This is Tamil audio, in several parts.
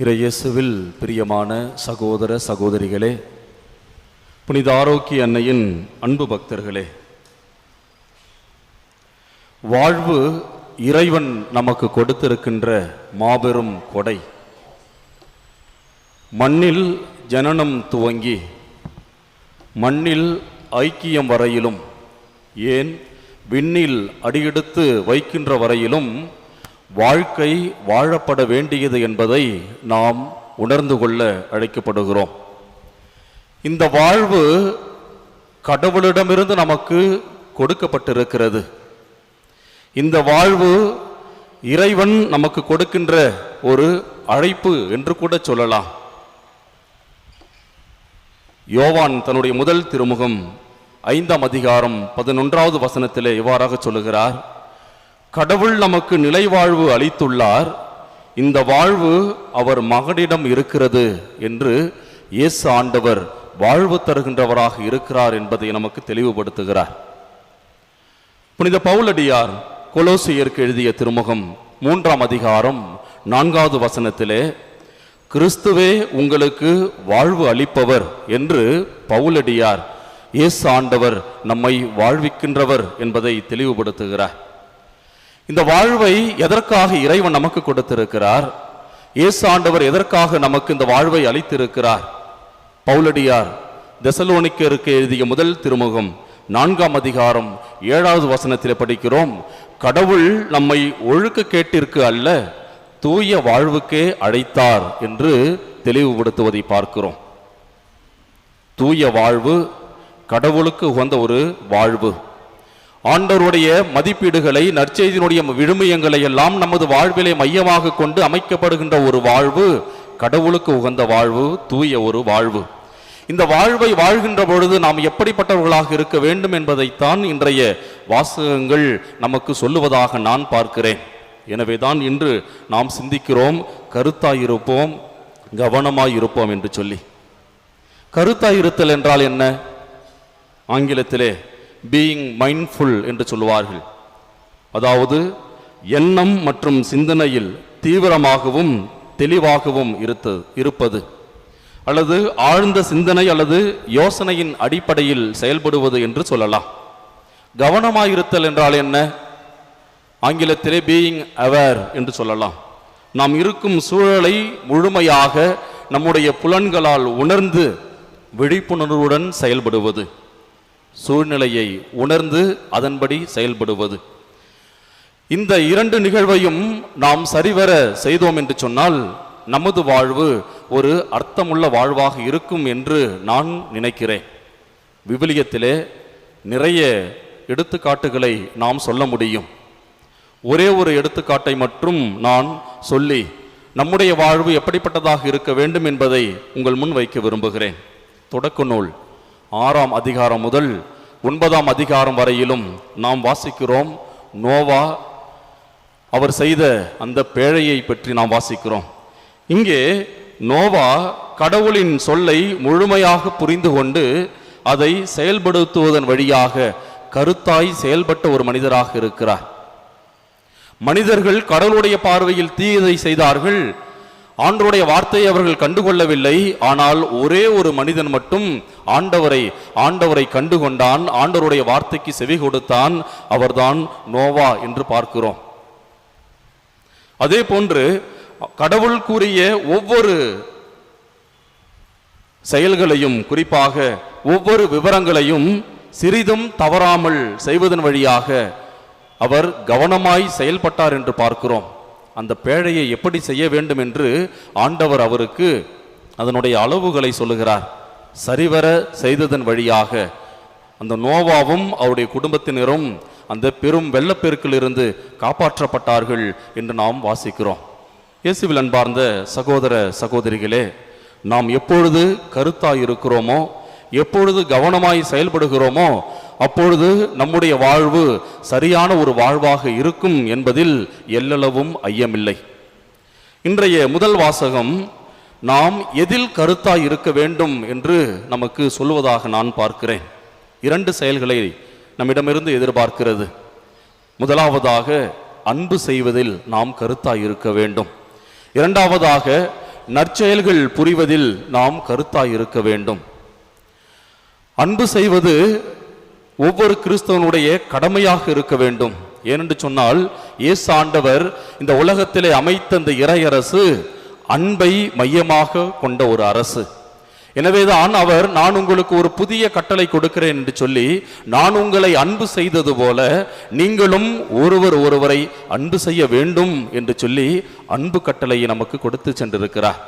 இறையேசுவில் பிரியமான சகோதர சகோதரிகளே, புனித ஆரோக்கிய அன்னையின் அன்பு பக்தர்களே, வாழ்வு இறைவன் நமக்கு கொடுத்திருக்கின்ற மாபெரும் கொடை. மண்ணில் ஜனனம் துவங்கி மண்ணில் ஐக்கியம் வரையிலும், ஏன் விண்ணில் அடியெடுத்து வைக்கின்ற வரையிலும் வாழ்க்கை வாழப்பட வேண்டியது என்பதை நாம் உணர்ந்து கொள்ள அழைக்கப்படுகிறோம். இந்த வாழ்வு கடவுளிடமிருந்து நமக்கு கொடுக்கப்பட்டிருக்கிறது. இந்த வாழ்வு இறைவன் நமக்கு கொடுக்கின்ற ஒரு அழைப்பு என்று கூட சொல்லலாம். யோவான் தன்னுடைய முதல் திருமுகம் 5ஆம் அதிகாரம் 11வது வசனத்திலே இவ்வாறாக சொல்லுகிறார்: கடவுள் நமக்கு நிலை வாழ்வு அளித்துள்ளார், இந்த வாழ்வு அவர் மகனிடம் இருக்கிறது என்று இயேசு ஆண்டவர் வாழ்வு தருகின்றவராக இருக்கிறார் என்பதை நமக்கு தெளிவுபடுத்துகிறார். புனித பவுலடியார் கொலோசியருக்கு எழுதிய திருமுகம் 3ஆம் அதிகாரம் 4வது வசனத்திலே கிறிஸ்துவே உங்களுக்கு வாழ்வு அளிப்பவர் என்று பவுலடியார் இயேசு ஆண்டவர் நம்மை வாழ்விக்கின்றவர் என்பதை தெளிவுபடுத்துகிறார். இந்த வாழ்வை எதற்காக இறைவன் நமக்கு கொடுத்திருக்கிறார்? இயேசு ஆண்டவர் எதற்காக நமக்கு இந்த வாழ்வை அளித்திருக்கிறார்? பவுலடியார் தெசலோனிக்கருக்கு எழுதிய முதல் திருமுகம் 4ஆம் அதிகாரம் 7வது வசனத்திலே படிக்கிறோம்: கடவுள் நம்மை ஒழுக்க கேட்டிற்கு அல்ல, தூய வாழ்வுக்கே அழைத்தார் என்று தெளிவுபடுத்துவதை பார்க்கிறோம். தூய வாழ்வு கடவுளுக்கு உகந்த ஒரு வாழ்வு. ஆண்டவருடைய மதிப்பீடுகளை, நற்செய்தியினுடைய விழுமியங்களை எல்லாம் நமது வாழ்விலை மையமாக கொண்டு அமைக்கப்படுகின்ற ஒரு வாழ்வு கடவுளுக்கு உகந்த வாழ்வு, தூய ஒரு வாழ்வு. இந்த வாழ்வை வாழ்கின்ற பொழுது நாம் எப்படிப்பட்டவர்களாக இருக்க வேண்டும் என்பதைத்தான் இன்றைய வாசகங்கள் நமக்கு சொல்லுவதாக நான் பார்க்கிறேன். எனவேதான் இன்று நாம் சிந்திக்கிறோம், கருத்தாயிருப்போம், கவனமாயிருப்போம் என்று சொல்லி. கருத்தாயிருத்தல் என்றால் என்ன? ஆங்கிலத்திலே பீயிங் மைண்ட்ஃபுல் என்று சொல்லுவார்கள். அதாவது எண்ணம் மற்றும் சிந்தனையில் தீவிரமாகவும் தெளிவாகவும் இருப்பது, அல்லது ஆழ்ந்த சிந்தனை அல்லது யோசனையின் அடிப்படையில் செயல்படுவது என்று சொல்லலாம். கவனமாயிருத்தல் என்றால் என்ன? ஆங்கிலத்திலே பீயிங் அவேர் என்று சொல்லலாம். நாம் இருக்கும் சூழலை முழுமையாக நம்முடைய புலன்களால் உணர்ந்து விழிப்புணர்வுடன் செயல்படுவது, சூழ்நிலையை உணர்ந்து அதன்படி செயல்படுவது. இந்த இரண்டு நிகழ்வையும் நாம் சரிவர செய்தோம் என்று சொன்னால் நமது வாழ்வு ஒரு அர்த்தமுள்ள வாழ்வாக இருக்கும் என்று நான் நினைக்கிறேன். விவிலியத்திலே நிறைய எடுத்துக்காட்டுகளை நாம் சொல்ல முடியும். ஒரே ஒரு எடுத்துக்காட்டை மட்டும் நான் சொல்லி நம்முடைய வாழ்வு எப்படிப்பட்டதாக இருக்க வேண்டும் என்பதை உங்கள் முன் வைக்க விரும்புகிறேன். தொடக்க நூல் 6ஆம் அதிகாரம் முதல் 9ஆம் அதிகாரம் வரையிலும் நாம் வாசிக்கிறோம். நோவா அவர் செய்த அந்த பேழையை பற்றி நாம் வாசிக்கிறோம். இங்கே நோவா கடவுளின் சொல்லை முழுமையாக புரிந்து கொண்டு அதை செயல்படுத்துவதன் வழியாக கருத்தாய் செயல்பட்ட ஒரு மனிதராக இருக்கிறார். மனிதர்கள் கடவுளுடைய பார்வையில் தீயதை செய்தார்கள். ஆண்டவருடைய வார்த்தையை அவர்கள் கண்டுகொள்ளவில்லை. ஆனால் ஒரே ஒரு மனிதன் மட்டும் ஆண்டவரை கண்டுகொண்டான், ஆண்டவருடைய வார்த்தைக்கு செவி கொடுத்தான். அவர்தான் நோவா என்று பார்க்கிறோம். அதே போன்று கடவுள் கூறிய ஒவ்வொரு செயல்களையும், குறிப்பாக ஒவ்வொரு விவரங்களையும் சிறிதும் தவறாமல் செய்வதன் வழியாக அவர் கவனமாய் செயல்பட்டார் என்று பார்க்கிறோம். அந்த பேழையை எப்படி செய்ய வேண்டும் என்று ஆண்டவர் அவருக்கு அதனுடைய அளவுகளை சொல்லுகிறார். சரிவர செய்ததன் வழியாக அந்த நோவாவும் அவருடைய குடும்பத்தினரும் அந்த பெரும் வெள்ளப்பெருக்கில் இருந்து காப்பாற்றப்பட்டார்கள் என்று நாம் வாசிக்கிறோம். இயேசுவில் அன்பார்ந்த சகோதர சகோதரிகளே, நாம் எப்பொழுது கருத்தாய் இருக்கிறோமோ, எப்பொழுது கவனமாய் செயல்படுகிறோமோ, அப்பொழுது நம்முடைய வாழ்வு சரியான ஒரு வாழ்வாக இருக்கும் என்பதில் எல்லளவும் ஐயமில்லை. இன்றைய முதல் வாசகம் நாம் எதில் கருத்தாய் இருக்க வேண்டும் என்று நமக்கு சொல்வதாக நான் பார்க்கிறேன். 2 செயல்களை நம்மிடமிருந்து எதிர்பார்க்கிறது. முதலாவதாக அன்பு செய்வதில் நாம் கருத்தாய் இருக்க வேண்டும். இரண்டாவதாக நற்செயல்கள் புரிவதில் நாம் கருத்தாய் இருக்க வேண்டும். அன்பு செய்வது ஒவ்வொரு கிறிஸ்தவனுடைய கடமையாக இருக்க வேண்டும். ஏனென்று சொன்னால், இயேசு ஆண்டவர் இந்த உலகத்திலே அமைத்த இந்த இறையரசு அன்பை மையமாக கொண்ட ஒரு அரசு. எனவேதான் அவர், நான் உங்களுக்கு ஒரு புதிய கட்டளை கொடுக்கிறேன் என்று சொல்லி, நான் உங்களை அன்பு செய்தது போல நீங்களும் ஒருவரை அன்பு செய்ய வேண்டும் என்று சொல்லி அன்பு கட்டளையை நமக்கு கொடுத்து சென்றிருக்கிறார்.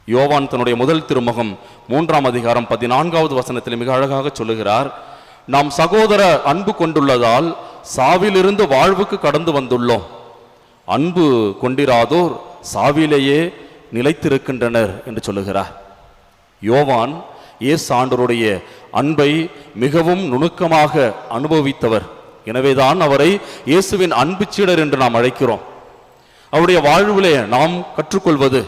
யோவான் தன்னுடைய முதல் திருமுகம் 3ஆம் அதிகாரம் 14வது வசனத்தில் மிக அழகாக சொல்லுகிறார், நாம் சகோதர அன்பு கொண்டுள்ளதால் சாவிலிருந்து வாழ்வுக்கு கடந்து வந்துள்ளோம். அன்பு கொண்டிராதோர் சாவிலேயே நிலைத்திருக்கின்றனர் என்று சொல்லுகிறார். யோவான் இயேசு ஆண்டவருடைய அன்பை மிகவும் நுணுக்கமாக அனுபவித்தவர். எனவேதான் அவரை இயேசுவின் அன்பு சீடர் என்று நாம் அழைக்கிறோம். அவருடைய வாழ்விலே நாம் கற்றுக்கொள்வது,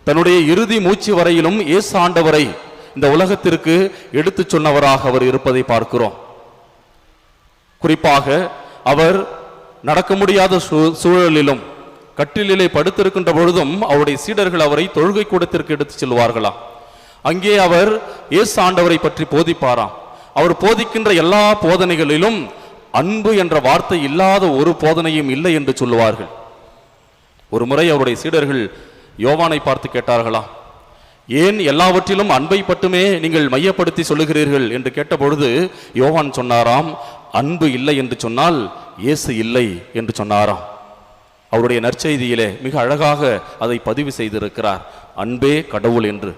தன்னுடைய இறுதி மூச்சு வரையிலும் இயேசு ஆண்டவரை இந்த உலகத்திற்கு எடுத்து சொன்னவராக அவர் இருப்பதை பார்க்கிறோம். குறிப்பாக அவர் நடக்க முடியாத சூழலிலும் கட்டிலே படுத்திருக்கின்ற பொழுதும் அவருடைய சீடர்கள் அவரை தொழுகை கூடத்திற்கு எடுத்து செல்வார்களாம். அங்கே அவர் இயேசு ஆண்டவரை பற்றி போதிப்பாராம். அவர் போதிக்கின்ற எல்லா போதனைகளிலும் அன்பு என்ற வார்த்தை இல்லாத ஒரு போதனையும் இல்லை என்று சொல்லுவார்கள். ஒரு முறை அவருடைய சீடர்கள் யோவானை பார்த்து கேட்டார்களாம், ஏன் எல்லாவற்றிலும் அன்பை மட்டுமே நீங்கள் மையப்படுத்தி சொல்லுகிறீர்கள் என்று கேட்டபொழுது யோவான் சொன்னாராம், அன்பு இல்லை என்று சொன்னால் இயேசு இல்லை என்று சொன்னாராம். அவருடைய நற்செய்தியிலே மிக அழகாக அதை பதிவு செய்திருக்கிறார், அன்பே கடவுள் என்று.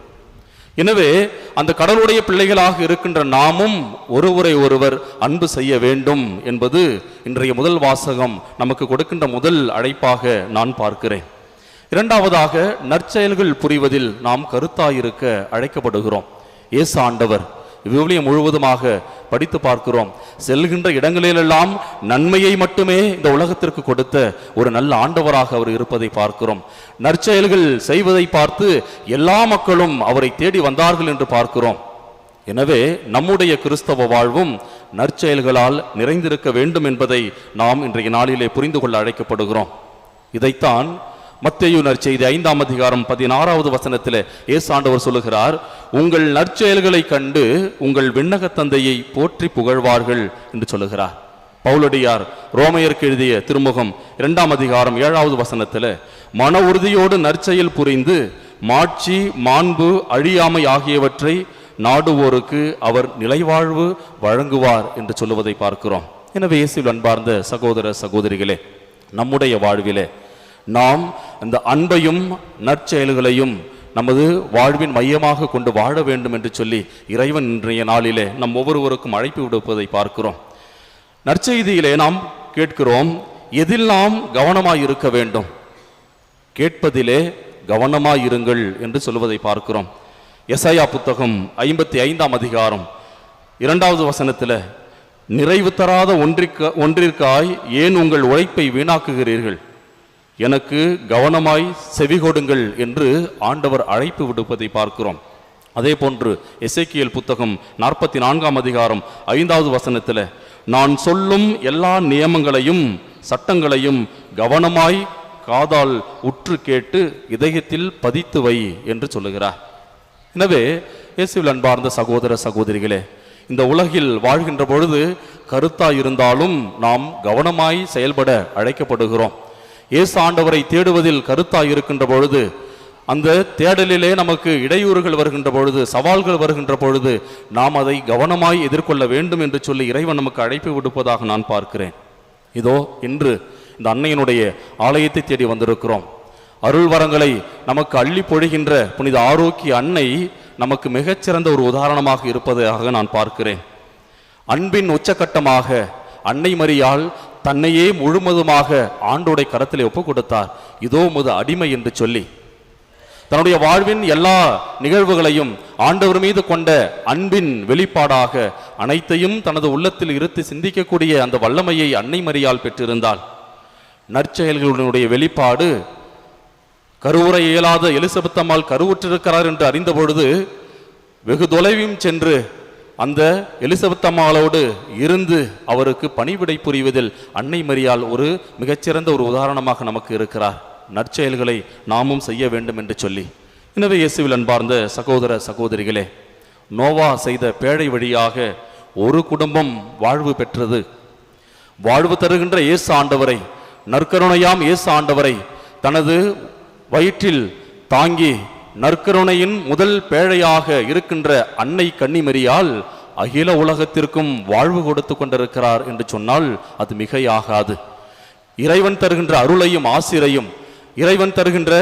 எனவே அந்த கடவுளுடைய பிள்ளைகளாக இருக்கின்ற நாமும் ஒருவர் அன்பு செய்ய வேண்டும் என்பது இன்றைய முதல் வாசகம் நமக்கு கொடுக்கின்ற முதல் அழைப்பாக நான் பார்க்கிறேன். இரண்டாவதாக, நற்செயல்கள் புரிவதில் நாம் கருத்தாயிருக்க அழைக்கப்படுகிறோம். இயேசு ஆண்டவர் விவிலியம் முழுவதுமாக படித்து பார்க்கிறோம். செல்கின்ற இடங்களிலெல்லாம் நன்மையை மட்டுமே இந்த உலகத்திற்கு கொடுத்த ஒரு நல்ல ஆண்டவராக அவர் இருப்பதை பார்க்கிறோம். நற்செயல்கள் செய்வதை பார்த்து எல்லா மக்களும் அவரை தேடி வந்தார்கள் என்று பார்க்கிறோம். எனவே நம்முடைய கிறிஸ்தவ வாழ்வும் நற்செயல்களால் நிறைந்திருக்க வேண்டும் என்பதை நாம் இன்றைய நாளிலே புரிந்து கொள்ள அழைக்கப்படுகிறோம். இதைத்தான் மத்தேயு நற்செய்தி 5ஆம் அதிகாரம் 16வது வசனத்தில் இயேசு ஆண்டவர் சொல்லுகிறார், உங்கள் நற்செயல்களை கண்டு உங்கள் விண்ணக தந்தையை போற்றி புகழ்வார்கள் என்று சொல்லுகிறார். பவுலடியார் ரோமையருக்கு எழுதிய திருமுகம் 2ஆம் அதிகாரம் 7வது வசனத்தில், மன உறுதியோடு நற்செயல் புரிந்து மாட்சி மாண்பு அழியாமை ஆகியவற்றை நாடுவோருக்கு அவர் நிலைவாழ்வு வழங்குவார் என்று சொல்லுவதை பார்க்கிறோம். எனவே இயேசுவில் அன்பார்ந்த சகோதர சகோதரிகளே, நம்முடைய வாழ்விலே நாம் இந்த அன்பையும் நற்செயல்களையும் நமது வாழ்வின் மையமாக கொண்டு வாழ வேண்டும் என்று சொல்லி இறைவன் இன்றைய நாளிலே நம் ஒவ்வொருவருக்கும் அழைப்பு விடுப்பதை பார்க்கிறோம். நற்செய்தியிலே நாம் கேட்கிறோம், எதில் நாம் கவனமாய் இருக்க வேண்டும், கேட்பதிலே கவனமாயிருங்கள் என்று சொல்வதை பார்க்கிறோம். எசாயா புத்தகம் 55ஆம் அதிகாரம் 2வது வசனத்தில், நிறைவு தராத ஒன்றிற்காய் ஏன் உங்கள் உழைப்பை வீணாக்குகிறீர்கள், எனக்கு கவனமாய் செவிகொடுங்கள் என்று ஆண்டவர் அழைப்பு விடுப்பதை பார்க்கிறோம். அதே போன்று எசேக்கியேல் புத்தகம் 44ஆம் அதிகாரம் 5வது வசனத்தில், நான் சொல்லும் எல்லா நியமங்களையும் சட்டங்களையும் கவனமாய் காதால் உற்று கேட்டு இதயத்தில் பதித்து வை என்று சொல்லுகிறார். எனவே இயேசுவில் அன்பார்ந்த சகோதர சகோதரிகளே, இந்த உலகில் வாழ்கின்ற பொழுது கருத்தாய் இருந்தாலும் நாம் கவனமாய் செயல்பட அழைக்கப்படுகிறோம். இயேசு ஆண்டவரை தேடுவதில் கருத்தாய் இருக்கின்ற பொழுது, அந்த தேடலிலே நமக்கு இடையூறுகள் வருகின்ற பொழுது, சவால்கள் வருகின்ற பொழுது நாம் அதை கவனமாய் எதிர்கொள்ள வேண்டும் என்று சொல்லி இறைவன் நமக்கு அழைப்பு விடுப்பதாக நான் பார்க்கிறேன். இதோ இன்று இந்த அன்னையினுடைய ஆலயத்தை தேடி வந்திருக்கிறோம். அருள் வரங்களை நமக்கு அள்ளி பொழிகின்ற புனித ஆரோக்கிய அன்னை நமக்கு மிகச்சிறந்த ஒரு உதாரணமாக இருப்பதாக நான் பார்க்கிறேன். அன்பின் உச்சகட்டமாக அன்னை மரியாள் தன்னையே முழுவதுமாக ஆண்டோடைய கரத்திலே ஒப்பு கொடுத்தார். இதோ உமது அடிமை என்று சொல்லி தன்னுடைய வாழ்வின் எல்லா நிகழ்வுகளையும் ஆண்டவர் மீது கொண்ட அன்பின் வெளிப்பாடாக அனைத்தையும் தனது உள்ளத்தில் இருத்தி சிந்திக்கக்கூடிய அந்த வல்லமையை அன்னை மரியாள் பெற்றிருந்தாள். நற்செயல்களுடைய வெளிப்பாடு, கருவுற இயலாத எலிசபெத் அம்மாள் கருவுற்றிருக்கிறார் என்று அறிந்த பொழுது வெகு தொலைவும் சென்று அந்த எலிசபெத் அம்மாளோடு இருந்து அவருக்கு பணிவிடை புரிவதில் அன்னை மரியாள் ஒரு மிகச்சிறந்த ஒரு உதாரணமாக நமக்கு இருக்கிறார். நற்செயல்களை நாமும் செய்ய வேண்டும் என்று சொல்லி. எனவே இயேசுவில் அன்பார்ந்த சகோதர சகோதரிகளே, நோவா செய்த பேழை வழியாக ஒரு குடும்பம் வாழ்வு பெற்றது. வாழ்வு தருகின்ற இயேசு ஆண்டவரை, நற்கருணையாம் இயேசு ஆண்டவரை தனது வயிற்றில் தாங்கி நற்கருணையின் முதல் பேழையாக இருக்கின்ற அன்னை கன்னிமரியால் அகில உலகத்திற்கும் வாழ்வு கொடுத்து கொண்டிருக்கிறார் என்று சொன்னால் அது மிகையாகாது. இறைவன் தருகின்ற அருளையும் ஆசிரையும், இறைவன் தருகின்ற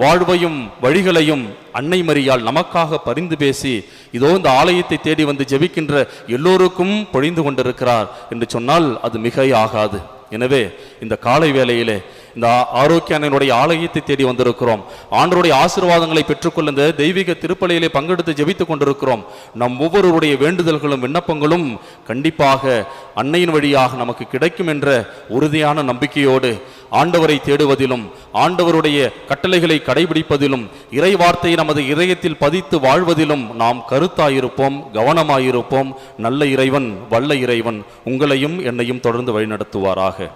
வாழ்வையும் வழிகளையும் அன்னை மரியாள் நமக்காக பரிந்து பேசி இதோ இந்த ஆலயத்தை தேடி வந்து ஜெபிக்கின்ற எல்லோருக்கும் பொழிந்து கொண்டிருக்கிறார் என்று சொன்னால் அது மிகையாகாது. எனவே இந்த காலை வேளையிலே இந்த ஆரோக்கிய அன்னையினுடைய ஆலயத்தை தேடி வந்திருக்கிறோம். ஆண்டவருடைய ஆசீர்வாதங்களை பெற்றுக்கொள்ள இந்த தெய்வீக திருப்பலியிலே பங்கெடுத்து ஜெபித்துக் கொண்டிருக்கிறோம். நம் ஒவ்வொருவருடைய வேண்டுதல்களும் விண்ணப்பங்களும் கண்டிப்பாக அன்னையின் வழியாக நமக்கு கிடைக்கும் என்ற உறுதியான நம்பிக்கையோடு ஆண்டவரை தேடுவதிலும், ஆண்டவருடைய கட்டளைகளை கடைபிடிப்பதிலும், இறை வார்த்தையை நமது இதயத்தில் பதித்து வாழ்வதிலும் நாம் கருத்தாயிருப்போம், கவனமாயிருப்போம். நல்ல இறைவன், வல்ல இறைவன் உங்களையும் என்னையும் தொடர்ந்து வழிநடத்துவாராக.